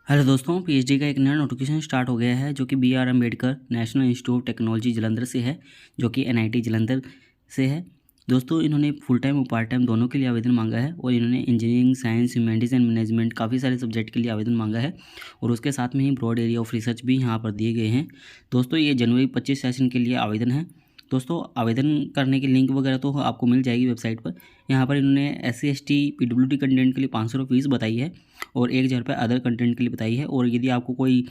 Hello दोस्तों, PhD का एक नया नोटिफिकेशन स्टार्ट हो गया है जो कि B R Ambedkar National Institute of Technology Jalandhar से है, जो कि एनआईटी जलंधर से है। दोस्तों, इन्होंने फुल टाइम और पार्ट टाइम दोनों के लिए आवेदन मांगा है और इन्होंने engineering, science, humanities and management काफ़ी सारे सब्जेक्ट के लिए आवेदन मांगा है और उसके साथ में ही ब्रॉड एरिया ऑफ रिसर्च भी यहाँ पर दिए गए हैं। दोस्तों, ये जनवरी 25 सेशन के लिए आवेदन है। दोस्तों, आवेदन करने की लिंक वगैरह तो आपको मिल जाएगी वेबसाइट पर। यहाँ पर इन्होंने SC/ST PWD कंटेंट के लिए 500 फीस बताई है और 1000 रुपये अदर कंटेंट के लिए बताई है। और यदि आपको कोई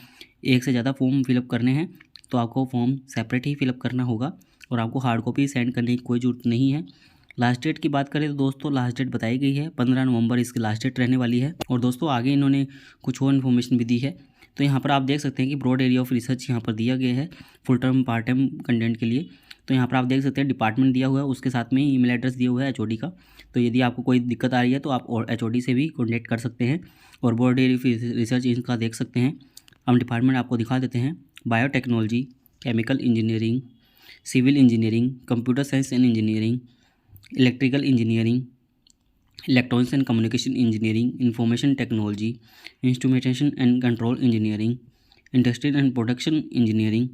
एक से ज़्यादा फॉर्म फिलअप करने हैं तो आपको फॉर्म सेपरेट ही फिलअप करना होगा और आपको हार्ड कॉपी सेंड करने की कोई ज़रूरत नहीं है। लास्ट डेट की बात करें तो दोस्तों, लास्ट डेट बताई गई है 15 नवंबर इसकी लास्ट डेट रहने वाली है। और दोस्तों, आगे इन्होंने कुछ और इन्फॉर्मेशन भी दी है। तो यहाँ पर आप देख सकते हैं कि ब्रॉड एरिया ऑफ रिसर्च यहाँ पर दिया गया है full term part time content के लिए। तो यहाँ पर आप देख सकते हैं डिपार्टमेंट दिया हुआ है, उसके साथ में ईमेल एड्रेस दिया हुआ है HOD का। तो यदि आपको कोई दिक्कत आ रही है तो आप और HOD से भी कॉन्टैक्ट कर सकते हैं और ब्रॉड एरिया रिसर्च इनका देख सकते हैं। हम डिपार्टमेंट आपको दिखा देते हैं। Biotechnology, chemical engineering, civil engineering, computer science and engineering, electrical engineering, electronics and communication engineering, information technology, instrumentation and control engineering, industrial and production engineering,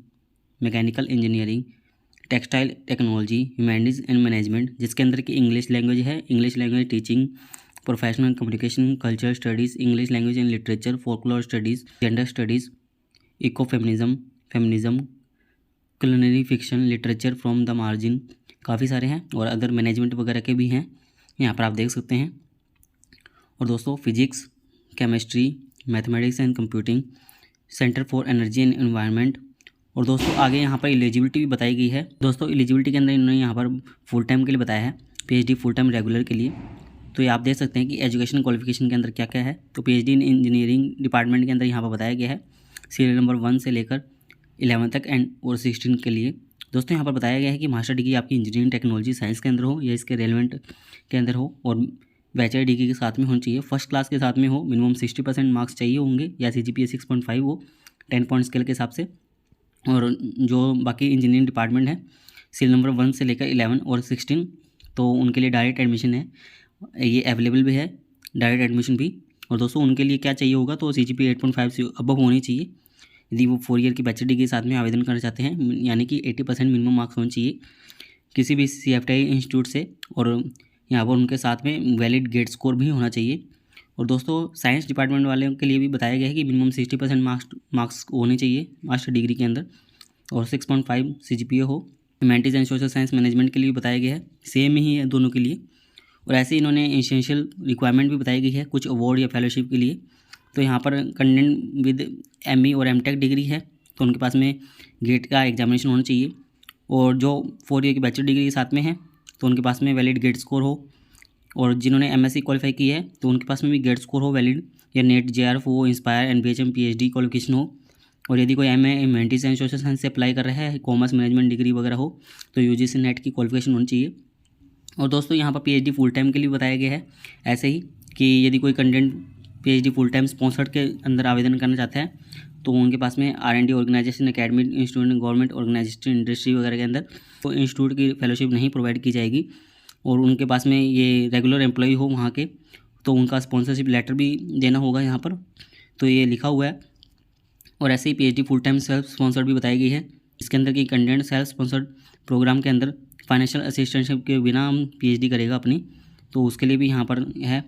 mechanical engineering, textile technology, humanities and management, जिसके अंदर की English language है, English language teaching, professional communication, cultural studies, English language and literature, folklore studies, gender studies, eco feminism, culinary fiction, literature from the margin, काफ़ी सारे हैं और other management वगैरह के भी हैं, यहाँ पर आप देख सकते हैं। और दोस्तों, physics, chemistry, mathematics and computing, centre for energy and environment. और दोस्तों, आगे यहाँ पर एलिजिबिलिटी भी बताई गई है। दोस्तों, एलिजिबिलिटी के अंदर इन्होंने यहाँ पर फुल टाइम के लिए बताया है, PhD फुल टाइम रेगुलर के लिए। तो ये आप देख सकते हैं कि एजुकेशन क्वालिफिकेशन के अंदर क्या क्या है। तो PhD इन इंजीनियरिंग डिपार्टमेंट के अंदर यहाँ पर बताया गया है सीरियल नंबर 1 से लेकर 11 तक एंड और 16 के लिए। दोस्तों, यहाँ पर बताया गया है कि मास्टर डिग्री आपकी इंजीनियरिंग टेक्नोलॉजी साइंस के अंदर हो या इसके रेलिवेंट के अंदर हो और बैचलर डिग्री के साथ में होनी चाहिए, फर्स्ट क्लास के साथ में हो, मिनिमम 60% मार्क्स चाहिए होंगे या CGPA 6.5 हो 10 पॉइंट स्केल के हिसाब से। और जो बाकी इंजीनियरिंग डिपार्टमेंट है सीरियल नंबर 1 से लेकर 11 और 16, तो उनके लिए डायरेक्ट एडमिशन है, ये अवेलेबल भी है डायरेक्ट एडमिशन भी। और दोस्तों, उनके लिए क्या चाहिए होगा, तो CGPA 8.5 से अबव होनी चाहिए यदि वो 4 ईयर की बैचलर डिग्री के साथ में आवेदन करना चाहते हैं, यानी कि 80% मिनिमम मार्क्स होने चाहिए किसी भी CFTI इंस्टीट्यूट से। और यहाँ पर उनके साथ में वैलिड गेट स्कोर भी होना चाहिए। और दोस्तों, साइंस डिपार्टमेंट वालों के लिए भी बताया गया है कि मिनिमम 60% मार्क्स होने चाहिए मास्टर डिग्री के अंदर और 6.5 CGPA हो। Humanities and social science management के लिए भी बताया गया है, सेम ही है दोनों के लिए। और ऐसे इन्होंने एसेंशियल रिक्वायरमेंट भी बताई गई है कुछ अवार्ड या फेलोशिप के लिए। तो यहाँ पर कंटेंट विद ME और MTech डिग्री है तो उनके पास में गेट का एग्जामिनेशन होना चाहिए। और जो 4 ईयर की बैचलर डिग्री के साथ में है तो उनके पास में वैलिड गेट स्कोर हो। और जिन्होंने MSc क्वालिफाई की है तो उनके पास में भी गेट स्कोर हो वैलिड, या नेट JRF हो, इंस्पायर, NBHM PhD क्वालिफिकेशन हो। और यदि कोई MA humanities and social science से अप्लाई कर रहा है, कॉमर्स मैनेजमेंट डिग्री वगैरह हो, तो UGC नेट की क्वालिफिकेशन होनी चाहिए। और दोस्तों, यहाँ पर PhD फुल टाइम के लिए बताया गया है ऐसे ही कि यदि कोई content PhD full time sponsored के अंदर आवेदन करना चाहता है तो उनके पास में R&D organisation, academic institute, government organisation, industry वगैरह के अंदर तो इंस्टीट्यूट की फेलोशिप नहीं प्रोवाइड की जाएगी। और उनके पास में ये रेगुलर एम्प्लॉय हो वहाँ के, तो उनका स्पॉन्सरशिप लेटर भी देना होगा यहाँ पर, तो ये लिखा हुआ है। और ऐसे ही PhD full time self sponsored भी बताई गई है। इसके अंदर की कंटेंट सेल्फ स्पॉन्सर्ड प्रोग्राम के अंदर फाइनेंशियल असिस्टेंटशिप के बिना हम PhD करेगा अपनी, तो उसके लिए भी यहाँ पर है।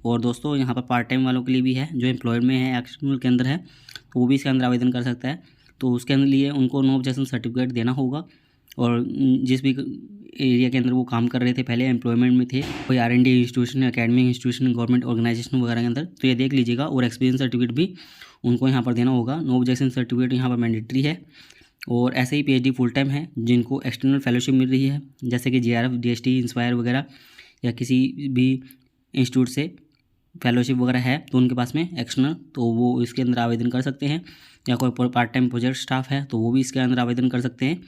और दोस्तों, यहाँ पर पार्ट टाइम वालों के लिए भी है, जो एम्प्लॉयड में है, एक्सटर्नल के अंदर है, तो वो भी इसके अंदर आवेदन कर सकता है। तो उसके अंदर लिए उनको नो ऑब्जेक्शन सर्टिफिकेट देना होगा। और जिस भी एरिया के अंदर वो काम कर रहे थे, पहले एम्प्लॉयमेंट में थे, कोई R&D institution, academic institution, government organisation वगैरह के अंदर, तो ये देख लीजिएगा। और एक्सपीरियंस सर्टिफिकेट भी उनको यहाँ पर देना होगा। नो ऑब्जेक्शन सर्टिफिकेट यहाँ पर मैंडेटरी है। और ऐसे ही PhD फुल टाइम है जिनको एक्सटर्नल फेलोशिप मिल रही है, जैसे कि JRF, DST, इंस्पायर वगैरह, या किसी भी इंस्टीट्यूट से फेलोशिप वगैरह है तो उनके पास में एक्सटर्नल, तो वो इसके अंदर आवेदन कर सकते हैं। या कोई पार्ट टाइम प्रोजेक्ट स्टाफ है तो वो भी इसके अंदर आवेदन कर सकते हैं।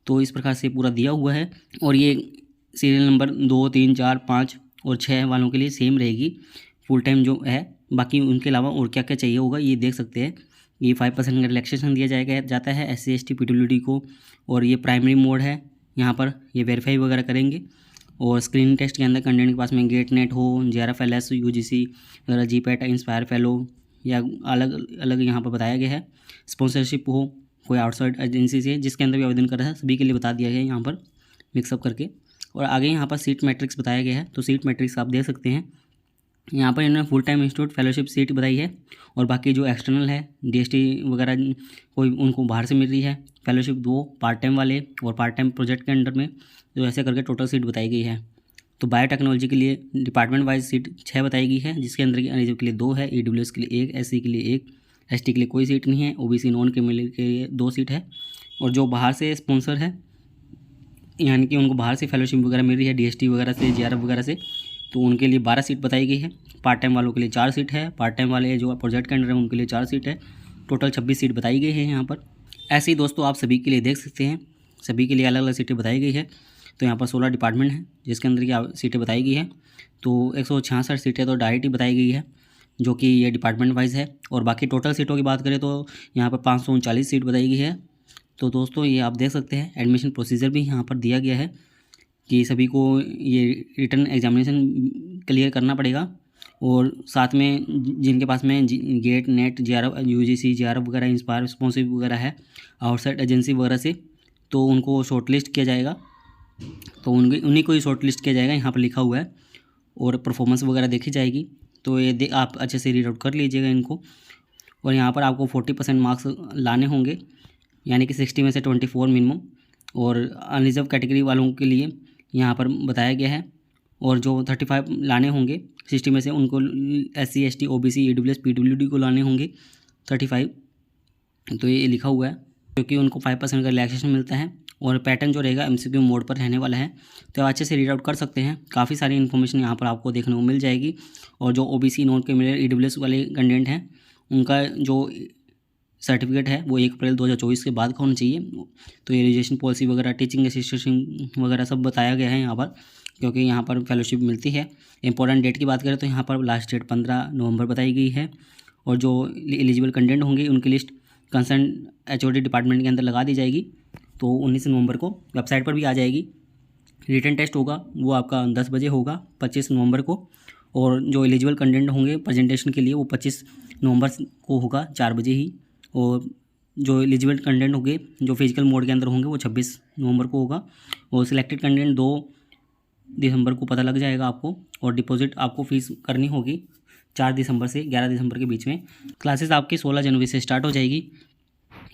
तो इस प्रकार से पूरा दिया हुआ है। और ये सीरियल नंबर 2, 3, 4, 5 और 6 वालों के लिए सेम रहेगी फुल टाइम जो है। बाकी उनके अलावा और क्या क्या चाहिए होगा ये देख सकते हैं। ये 5% का रिलैक्सेशन दिया जाता है SC/ST PWD को। और ये प्राइमरी मोड है, यहाँ पर ये वेरीफाई वगैरह करेंगे। और स्क्रीनिंग टेस्ट के अंदर कैंडिडेट के पास में गेट नेट हो, JRF LS UGC वगैरह, GPAT, इंस्पायर फेलो, या अलग अलग यहाँ पर बताया गया है। स्पॉन्सरशिप हो कोई आउटसाइड एजेंसी से जिसके अंदर भी आवेदन कर रहा है, सभी के लिए बता दिया गया है यहाँ पर मिक्सअप करके। और आगे यहाँ पर सीट मैट्रिक्स बताया गया है, तो सीट मैट्रिक्स आप देख सकते हैं। यहाँ पर इन्होंने full time institute fellowship seat बताई है, और बाकी जो एक्सटर्नल है DST वगैरह कोई उनको बाहर से मिल रही है फेलोशिप 2 पार्ट टाइम वाले और पार्ट टाइम प्रोजेक्ट के अंडर में, जो ऐसे करके टोटल सीट बताई गई है। तो बायोटेक्नोलॉजी के लिए डिपार्टमेंट वाइज सीट 6 बताई गई है, जिसके अंदर एनएसयू के लिए 2 है, EWS के लिए 1, SC के लिए 1, ST के लिए कोई सीट नहीं है, OBC नॉन क्रिमिनल के लिए 2 सीट है। और जो बाहर से स्पॉन्सर है, यानी कि उनको बाहर से फेलोशिप वगैरह मिल रही है DST वगैरह से, JRF वगैरह से, तो उनके लिए 12 सीट बताई गई है। पार्ट टाइम वालों के लिए 4 सीट है, पार्ट टाइम वाले जो प्रोजेक्ट के अंडर है उनके लिए 4 सीट है, टोटल 26 सीट बताई गई है यहाँ पर। ऐसे ही दोस्तों आप सभी के लिए देख सकते हैं, सभी के लिए अलग अलग सीटें बताई गई है। तो यहाँ पर 16 डिपार्टमेंट हैं जिसके अंदर की सीटें बताई गई है। तो 166 सीटें तो डायरेक्ट ही बताई गई है, जो कि ये डिपार्टमेंट वाइज है। और बाकी टोटल सीटों की बात करें तो यहाँ पर 539 सीट बताई गई है। तो दोस्तों ये आप देख सकते हैं, एडमिशन प्रोसीजर भी यहाँ पर दिया गया है कि सभी को ये रिटर्न एग्जामिनेशन क्लियर करना पड़ेगा, और साथ में जिनके पास में GATE NET JRF UGC JRF वगैरह इंस्पायर स्पॉन्सरशिप वगैरह है आउटसाइड एजेंसी वगैरह से, तो उनको शॉर्टलिस्ट किया जाएगा। तो उन्हीं को ही शॉर्टलिस्ट किया जाएगा, यहाँ पर लिखा हुआ है, और परफॉर्मेंस वगैरह देखी जाएगी। तो ये आप अच्छे से रीड आउट कर लीजिएगा इनको। और यहाँ पर आपको 40% मार्क्स लाने होंगे, यानी कि 60 में से 24 मिनिमम। और अनरिजर्व कैटेगरी वालों के लिए यहाँ पर बताया गया है, और जो 35 लाने होंगे 60 में से, उनको SC ST OBC EWS PWD को लाने होंगे 35। तो ये लिखा हुआ है, क्योंकि उनको 5% का रिलैक्सेशन मिलता है। और पैटर्न जो रहेगा MCQ मोड पर रहने वाला है, तो अच्छे से रीड आउट कर सकते हैं। काफ़ी सारी इन्फॉर्मेशन यहाँ पर आपको देखने को मिल जाएगी। और जो OBC नॉन क्रिमिनल EWS वाले कैंडिडेट हैं, उनका जो सर्टिफिकेट है वो 1 अप्रैल 2024 के बाद का होना चाहिए। तो ये रजिस्ट्रेशन पॉलिसी वगैरह, टीचिंग असिस्टेंट वगैरह सब बताया गया है यहाँ पर, क्योंकि यहाँ पर फेलोशिप मिलती है। इंपॉर्टेंट डेट की बात करें तो यहाँ पर लास्ट डेट 15 नवंबर बताई गई है। और जो एलिजिबल कैंडिडेट होंगे उनकी लिस्ट कंसर्न HOD डिपार्टमेंट के अंदर लगा दी जाएगी। तो 19 नवंबर को वेबसाइट पर भी आ जाएगी। रिटन टेस्ट होगा वो आपका 10 बजे होगा 25 नवंबर को। और जो एलिजिबल कैंडिडेट होंगे प्रेजेंटेशन के लिए वो 25 नवंबर को होगा 4 बजे ही। और जो एलिजिबल कैंडिडेट होंगे जो फिजिकल मोड के अंदर होंगे वो 26 नवंबर को होगा। और सिलेक्टेड कैंडिडेट 2 दिसंबर को पता लग जाएगा आपको। और डिपॉजिट आपको फ़ीस करनी होगी 4 दिसंबर से 11 दिसंबर के बीच में। क्लासेस आपकी 16 जनवरी से स्टार्ट हो जाएगी।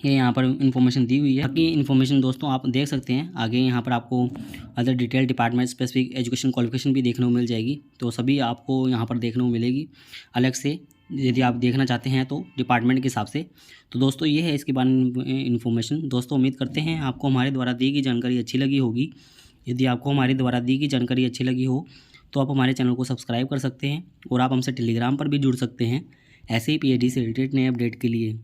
ये यहाँ पर इन्फॉर्मेशन दी हुई है। बाकी इन्फॉर्मेशन दोस्तों आप देख सकते हैं आगे, यहाँ पर आपको other detail department specific education qualification भी देखने को मिल जाएगी। तो सभी आपको यहाँ पर देखने को मिलेगी अलग से, यदि आप देखना चाहते हैं तो डिपार्टमेंट के हिसाब से। तो दोस्तों ये है इसके बारे में इन्फॉर्मेशन। दोस्तों उम्मीद करते हैं आपको हमारे द्वारा दी गई जानकारी अच्छी लगी होगी। यदि आपको हमारे द्वारा दी गई जानकारी अच्छी लगी हो तो आप हमारे चैनल को सब्सक्राइब कर सकते हैं, और आप हमसे टेलीग्राम पर भी जुड़ सकते हैं ऐसे ही PhD से रिलेटेड नए अपडेट के लिए।